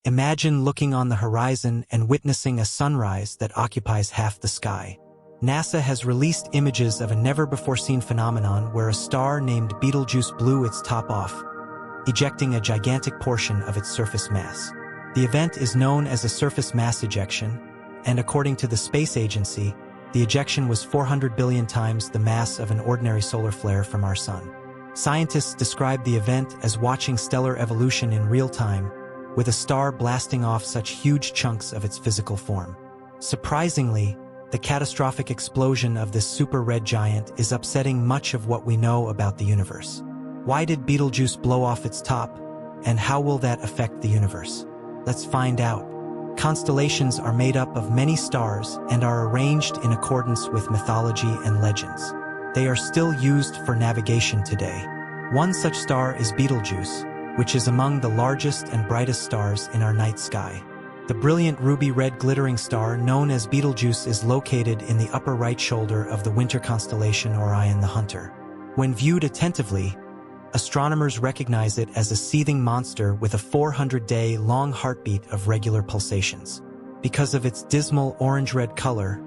Imagine looking on the horizon and witnessing a sunrise that occupies half the sky. NASA has released images of a never-before-seen phenomenon where a star named Betelgeuse blew its top off, ejecting a gigantic portion of its surface mass. The event is known as a surface mass ejection, and according to the Space Agency, the ejection was 400 billion times the mass of an ordinary solar flare from our Sun. Scientists describe the event as watching stellar evolution in real time, with a star blasting off such huge chunks of its physical form. Surprisingly, the catastrophic explosion of this super red giant is upsetting much of what we know about the universe. Why did Betelgeuse blow off its top, and how will that affect the universe? Let's find out. Constellations are made up of many stars and are arranged in accordance with mythology and legends. They are still used for navigation today. One such star is Betelgeuse, which is among the largest and brightest stars in our night sky. The brilliant ruby-red glittering star known as Betelgeuse is located in the upper right shoulder of the winter constellation Orion the Hunter. When viewed attentively, astronomers recognize it as a seething monster with a 400-day-long heartbeat of regular pulsations. Because of its dismal orange-red color,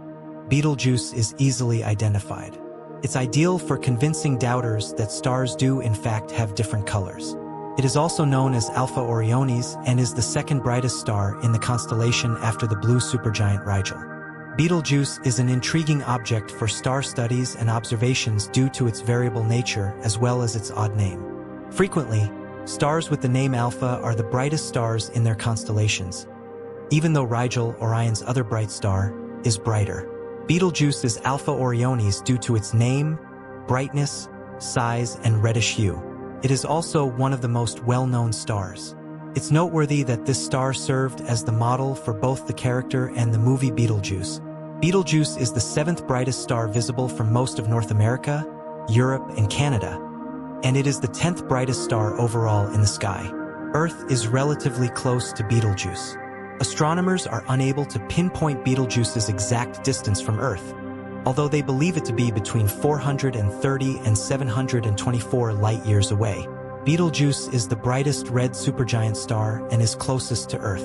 Betelgeuse is easily identified. It's ideal for convincing doubters that stars do in fact have different colors. It is also known as Alpha Orionis and is the second brightest star in the constellation after the blue supergiant Rigel. Betelgeuse is an intriguing object for star studies and observations due to its variable nature as well as its odd name. Frequently, stars with the name Alpha are the brightest stars in their constellations, even though Rigel, Orion's other bright star, is brighter. Betelgeuse is Alpha Orionis due to its name, brightness, size, and reddish hue. It is also one of the most well-known stars. It's noteworthy that this star served as the model for both the character and the movie Betelgeuse. Betelgeuse is the seventh brightest star visible from most of North America, Europe, and Canada, and it is the 10th brightest star overall in the sky. Earth is relatively close to Betelgeuse. Astronomers are unable to pinpoint Betelgeuse's exact distance from Earth, although they believe it to be between 430 and 724 light-years away. Betelgeuse is the brightest red supergiant star and is closest to Earth.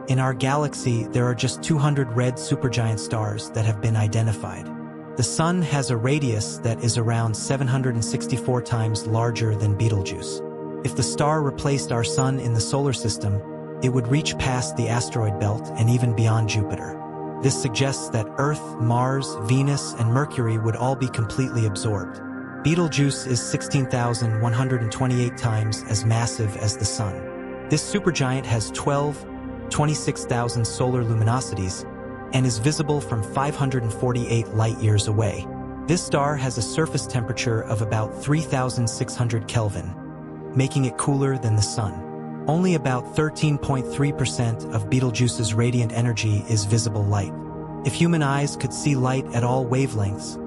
In our galaxy, there are just 200 red supergiant stars that have been identified. The Sun has a radius that is around 764 times larger than Betelgeuse. If the star replaced our Sun in the solar system, it would reach past the asteroid belt and even beyond Jupiter. This suggests that Earth, Mars, Venus, and Mercury would all be completely absorbed. Betelgeuse is 16,128 times as massive as the Sun. This supergiant has 26,000 solar luminosities and is visible from 548 light-years away. This star has a surface temperature of about 3,600 Kelvin, making it cooler than the Sun. Only about 13.3% of Betelgeuse's radiant energy is visible light. If human eyes could see light at all wavelengths,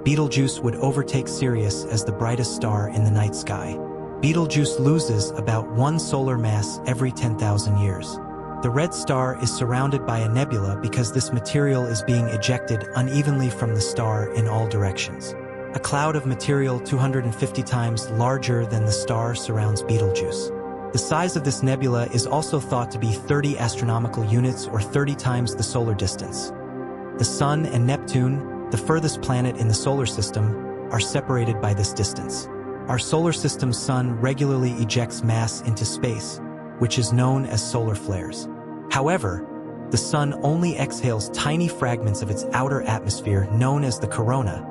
Betelgeuse would overtake Sirius as the brightest star in the night sky. Betelgeuse loses about 1 solar mass every 10,000 years. The red star is surrounded by a nebula because this material is being ejected unevenly from the star in all directions. A cloud of material 250 times larger than the star surrounds Betelgeuse. The size of this nebula is also thought to be 30 astronomical units or 30 times the solar distance. The Sun and Neptune, the furthest planet in the solar system, are separated by this distance. Our solar system's Sun regularly ejects mass into space, which is known as solar flares. However, the Sun only exhales tiny fragments of its outer atmosphere known as the corona,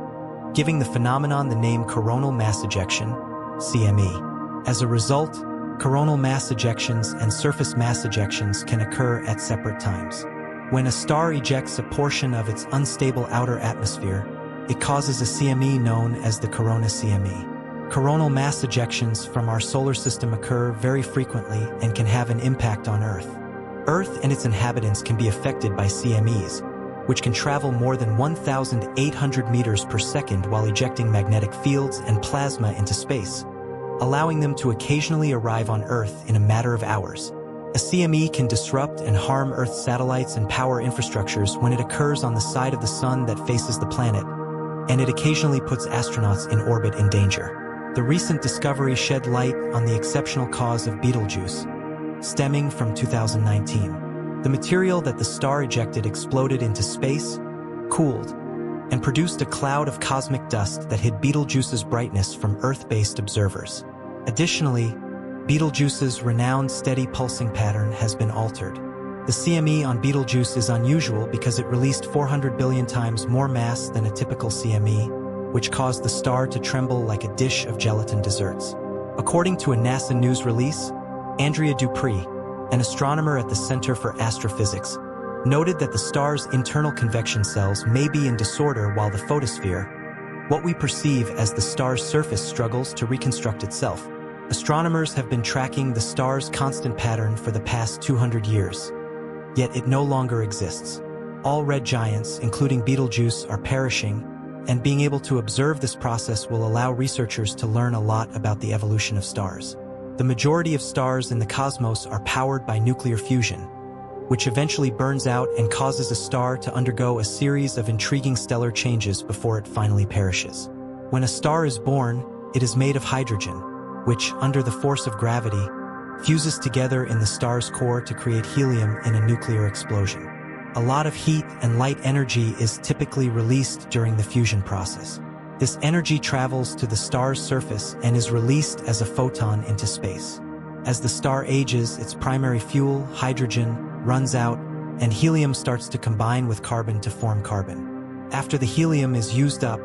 giving the phenomenon the name coronal mass ejection, CME. As a result, coronal mass ejections and surface mass ejections can occur at separate times. When a star ejects a portion of its unstable outer atmosphere, it causes a CME known as the corona CME. Coronal mass ejections from our solar system occur very frequently and can have an impact on Earth. Earth and its inhabitants can be affected by CMEs, which can travel more than 1,800 meters per second while ejecting magnetic fields and plasma into space, allowing them to occasionally arrive on Earth in a matter of hours. A CME can disrupt and harm Earth's satellites and power infrastructures when it occurs on the side of the Sun that faces the planet, and it occasionally puts astronauts in orbit in danger. The recent discovery shed light on the exceptional cause of Betelgeuse, stemming from 2019. The material that the star ejected exploded into space, cooled, and produced a cloud of cosmic dust that hid Betelgeuse's brightness from Earth-based observers. Additionally, Betelgeuse's renowned steady pulsing pattern has been altered. The CME on Betelgeuse is unusual because it released 400 billion times more mass than a typical CME, which caused the star to tremble like a dish of gelatin desserts. According to a NASA news release, Andrea Dupree, an astronomer at the Center for Astrophysics, noted that the star's internal convection cells may be in disorder while the photosphere, what we perceive as the star's surface, struggles to reconstruct itself. Astronomers have been tracking the star's constant pattern for the past 200 years, yet it no longer exists. All red giants, including Betelgeuse, are perishing, and being able to observe this process will allow researchers to learn a lot about the evolution of stars. The majority of stars in the cosmos are powered by nuclear fusion, which eventually burns out and causes a star to undergo a series of intriguing stellar changes before it finally perishes. When a star is born, it is made of hydrogen, which, under the force of gravity, fuses together in the star's core to create helium in a nuclear explosion. A lot of heat and light energy is typically released during the fusion process. This energy travels to the star's surface and is released as a photon into space. As the star ages, its primary fuel, hydrogen, runs out, and helium starts to combine with carbon to form carbon. After the helium is used up,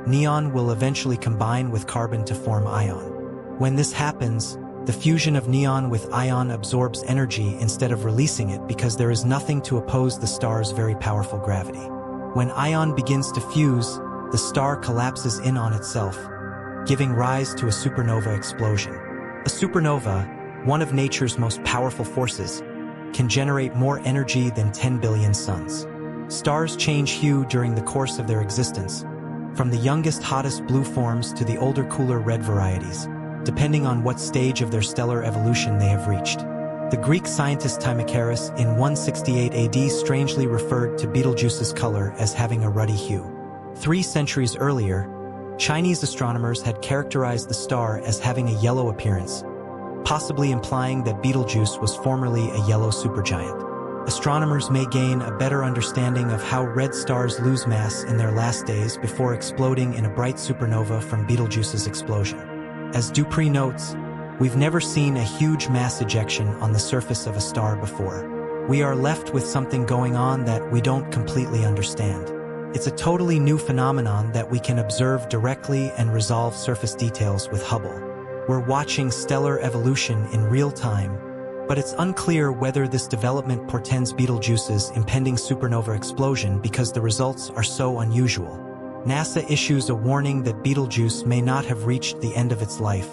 neon will eventually combine with carbon to form ion. When this happens, the fusion of neon with ion absorbs energy instead of releasing it because there is nothing to oppose the star's very powerful gravity. When ion begins to fuse, the star collapses in on itself, giving rise to a supernova explosion. A supernova, one of nature's most powerful forces, can generate more energy than 10 billion suns. Stars change hue during the course of their existence, from the youngest, hottest blue forms to the older, cooler red varieties, depending on what stage of their stellar evolution they have reached. The Greek scientist Timacharis in 168 AD strangely referred to Betelgeuse's color as having a ruddy hue. 3 centuries earlier, Chinese astronomers had characterized the star as having a yellow appearance, possibly implying that Betelgeuse was formerly a yellow supergiant. Astronomers may gain a better understanding of how red stars lose mass in their last days before exploding in a bright supernova from Betelgeuse's explosion. As Dupree notes, we've never seen a huge mass ejection on the surface of a star before. We are left with something going on that we don't completely understand. It's a totally new phenomenon that we can observe directly and resolve surface details with Hubble. We're watching stellar evolution in real time, but it's unclear whether this development portends Betelgeuse's impending supernova explosion because the results are so unusual. NASA issues a warning that Betelgeuse may not have reached the end of its life,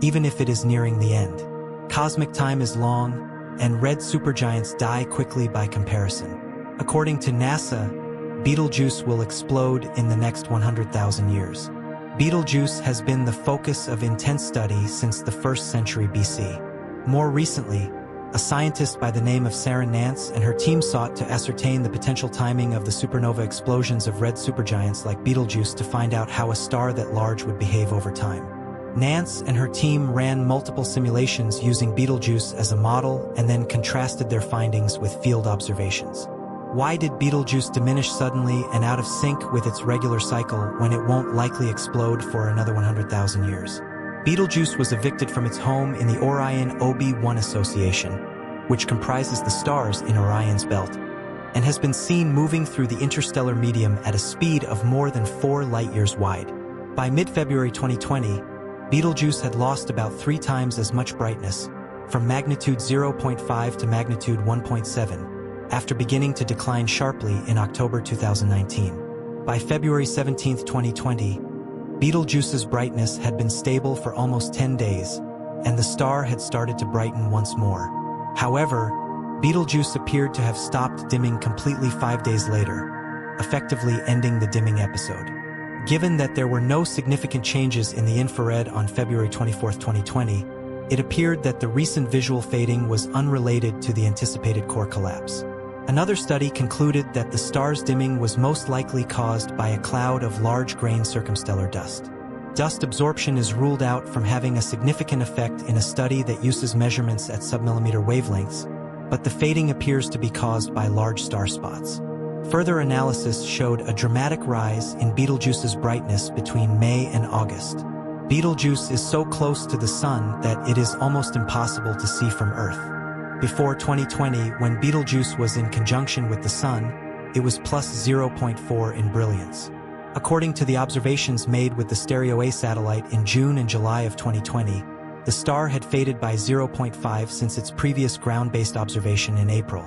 even if it is nearing the end. Cosmic time is long, and red supergiants die quickly by comparison. According to NASA, Betelgeuse will explode in the next 100,000 years. Betelgeuse has been the focus of intense study since the 1st century BC. More recently, a scientist by the name of Sarah Nance and her team sought to ascertain the potential timing of the supernova explosions of red supergiants like Betelgeuse to find out how a star that large would behave over time. Nance and her team ran multiple simulations using Betelgeuse as a model and then contrasted their findings with field observations. Why did Betelgeuse diminish suddenly and out of sync with its regular cycle when it won't likely explode for another 100,000 years? Betelgeuse was evicted from its home in the Orion OB1 Association, which comprises the stars in Orion's belt, and has been seen moving through the interstellar medium at a speed of more than 4 light-years wide. By mid-February 2020, Betelgeuse had lost about 3 times as much brightness, from magnitude 0.5 to magnitude 1.7, after beginning to decline sharply in October 2019. By February 17, 2020, Betelgeuse's brightness had been stable for almost 10 days, and the star had started to brighten once more. However, Betelgeuse appeared to have stopped dimming completely 5 days later, effectively ending the dimming episode. Given that there were no significant changes in the infrared on February 24, 2020, it appeared that the recent visual fading was unrelated to the anticipated core collapse. Another study concluded that the star's dimming was most likely caused by a cloud of large-grain circumstellar dust. Dust absorption is ruled out from having a significant effect in a study that uses measurements at submillimeter wavelengths, but the fading appears to be caused by large star spots. Further analysis showed a dramatic rise in Betelgeuse's brightness between May and August. Betelgeuse is so close to the Sun that it is almost impossible to see from Earth. Before 2020, when Betelgeuse was in conjunction with the Sun, it was plus 0.4 in brilliance. According to the observations made with the Stereo A satellite in June and July of 2020, the star had faded by 0.5 since its previous ground-based observation in April.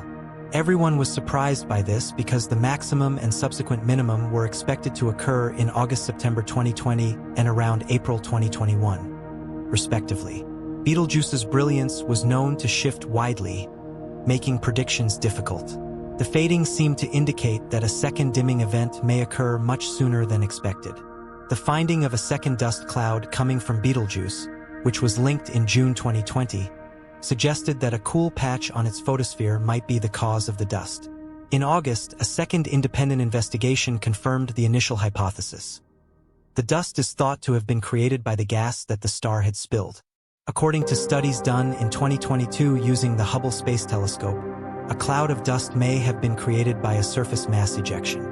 Everyone was surprised by this because the maximum and subsequent minimum were expected to occur in August-September 2020 and around April 2021, respectively. Betelgeuse's brilliance was known to shift widely, making predictions difficult. The fading seemed to indicate that a second dimming event may occur much sooner than expected. The finding of a second dust cloud coming from Betelgeuse, which was linked in June 2020, suggested that a cool patch on its photosphere might be the cause of the dust. In August, a second independent investigation confirmed the initial hypothesis. The dust is thought to have been created by the gas that the star had spilled. According to studies done in 2022 using the Hubble Space Telescope, a cloud of dust may have been created by a surface mass ejection.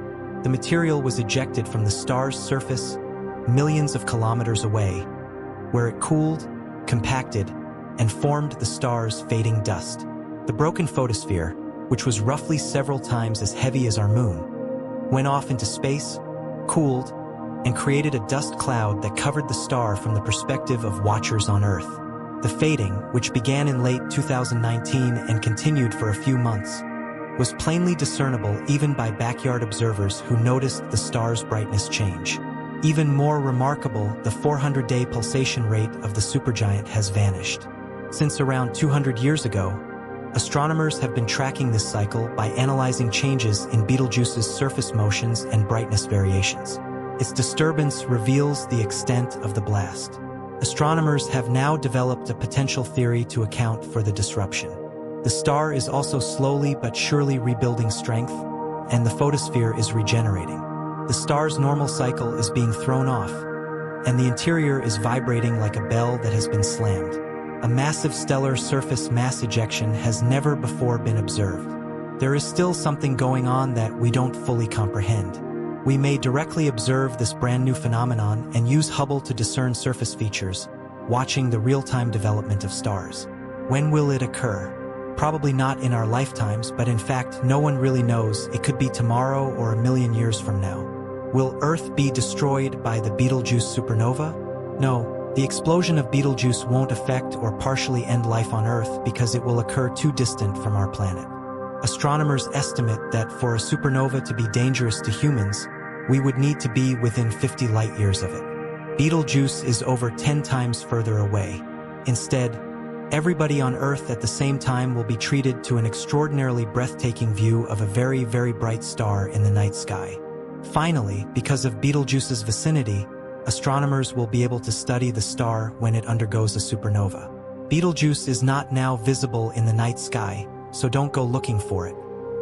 The material was ejected from the star's surface millions of kilometers away, where it cooled, compacted, and formed the star's fading dust. The broken photosphere, which was roughly several times as heavy as our moon, went off into space, cooled, and created a dust cloud that covered the star from the perspective of watchers on Earth. The fading, which began in late 2019 and continued for a few months, was plainly discernible even by backyard observers who noticed the star's brightness change. Even more remarkable, the 400-day pulsation rate of the supergiant has vanished. Since around 200 years ago, astronomers have been tracking this cycle by analyzing changes in Betelgeuse's surface motions and brightness variations. Its disturbance reveals the extent of the blast. Astronomers have now developed a potential theory to account for the disruption. The star is also slowly but surely rebuilding strength, and the photosphere is regenerating. The star's normal cycle is being thrown off, and the interior is vibrating like a bell that has been slammed. A massive stellar surface mass ejection has never before been observed. There is still something going on that we don't fully comprehend. We may directly observe this brand new phenomenon and use Hubble to discern surface features, watching the real-time development of stars. When will it occur? Probably not in our lifetimes, but in fact, no one really knows. It could be tomorrow or a million years from now. Will Earth be destroyed by the Betelgeuse supernova? No. The explosion of Betelgeuse won't affect or partially end life on Earth because it will occur too distant from our planet. Astronomers estimate that for a supernova to be dangerous to humans, we would need to be within 50 light-years of it. Betelgeuse is over 10 times further away. Instead, everybody on Earth at the same time will be treated to an extraordinarily breathtaking view of a very, very bright star in the night sky. Finally, because of Betelgeuse's vicinity, astronomers will be able to study the star when it undergoes a supernova. Betelgeuse is not now visible in the night sky, so don't go looking for it.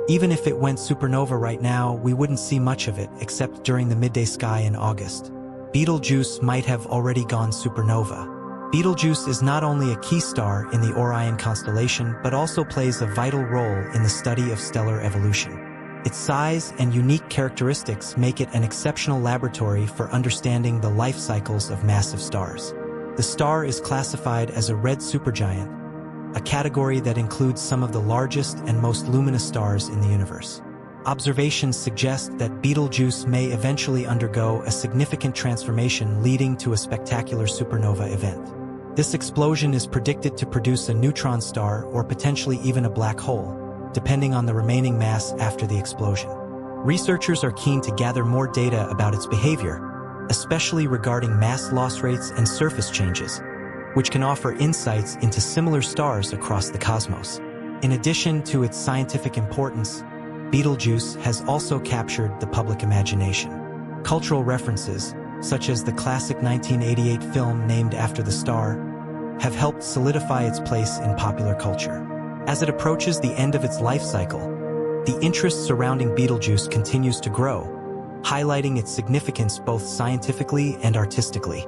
Even if it went supernova right now, we wouldn't see much of it except during the midday sky in August. Betelgeuse might have already gone supernova. Betelgeuse is not only a key star in the Orion constellation, but also plays a vital role in the study of stellar evolution. Its size and unique characteristics make it an exceptional laboratory for understanding the life cycles of massive stars. The star is classified as a red supergiant, a category that includes some of the largest and most luminous stars in the universe. Observations suggest that Betelgeuse may eventually undergo a significant transformation leading to a spectacular supernova event. This explosion is predicted to produce a neutron star or potentially even a black hole, depending on the remaining mass after the explosion. Researchers are keen to gather more data about its behavior, especially regarding mass loss rates and surface changes, which can offer insights into similar stars across the cosmos. In addition to its scientific importance, Betelgeuse has also captured the public imagination. Cultural references, such as the classic 1988 film named after the star, have helped solidify its place in popular culture. As it approaches the end of its life cycle, the interest surrounding Betelgeuse continues to grow, highlighting its significance both scientifically and artistically.